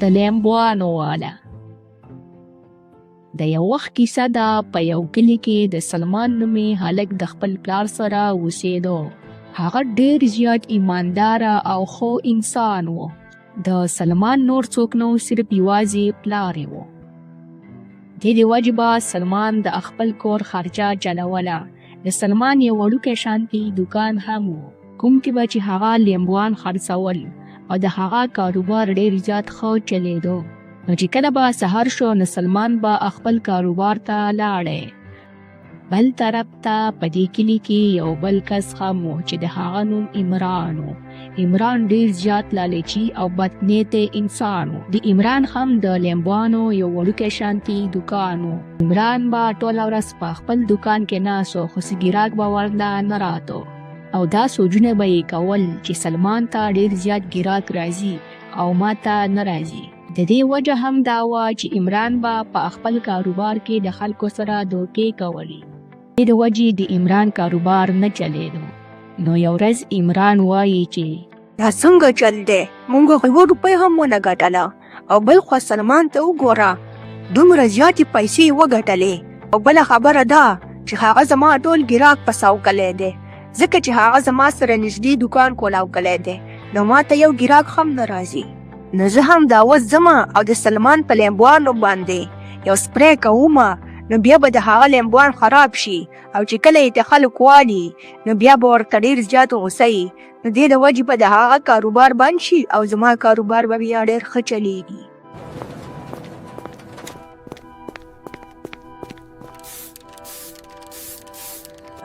د لیمبوانو والا. د یو وخت کیسه ده، په یو کلي کې د سلمان نومې هلک د خپل پلار سره اوسېدو. هغه ډېر زیات ایمانداره او ښه انسان و. د سلمان نور څوک نه و، صرف یوازې پلار یې و. د دې وجې به سلمان د خپل کور خرچه چلوله. د سلمان یو وړوکی شانتي دوکان هم و، کوم کې به چې هغه لیمبوان خرڅول او د هغه کاروبار ډېر زیات ښه چلېدو. نو چې کله به سهار شو نو سلمان به خپل کاروبار ته لاړی. بل طرف ته په دې کلي کې یو بل کس هم و چې د هغه نوم عمران و. عمران ډېر زیات لالچي او بدنیته انسان و. د عمران هم د لیمبوانو یو وړوکی شانتي دوکان و. عمران به ټوله ورځ په خپل دوکان کې ناست و، خو څه ګراک به ورته نه راتو او دا سوچونه به یې کول چې سلمان ته ډېر زیات ګراک راځي او ما ته نه راځي. د دې وجه هم دا وه چې عمران به په خپل کاروبار کې د خلکو سره دوکې کولې. د دې وجې د عمران کاروبار نه چلېدو. نو یو ورځ عمران وایي چې دا څنګه چل دی؟ موږ خو 1 روپۍ هم ونه ګټله او بل خوا سلمان ته وګوره، دومره زیاتې پیسې وګټلې. او بله خبره ده چې هغه زما ټول ګراک په ساو کلی دی، ځکه چې هغه زما سره نږدې دوکان کولاو کلی دی، نو ما ته یو ګراک هم نه راځي. نو زه هم دا اوس ځمه او د سلمان په لیمبوانو باندې یو سپری کومه، نو بیا به د هغه لیمبوان خراب شي او چې کله یې د خلک والي نو بیا به ورته ډېر زیات غوسه وي. نو دې د وجې به د هغه کاروبار بند شي او زما کاروبار به بیا ډېر ښه چلیږي.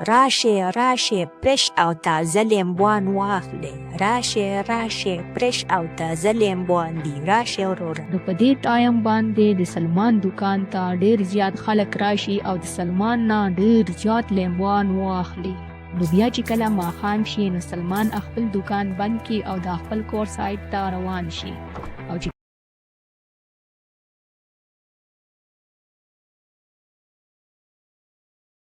راشه راشه پرش او تازه لیمبوان واخلې، راشه راشه پرش او تازه لیمبوان دي، راشه وروره. نو په دې ټایم باندې د سلمان دوکان ته ډېر زیات خلک راشي او د سلمان نه ډېر زیات لیمبوان واخلي. نو بیا چې کله ماښام شي نو سلمان خپل دوکان بند کړي او د خپل کور سایډ ته روان شي.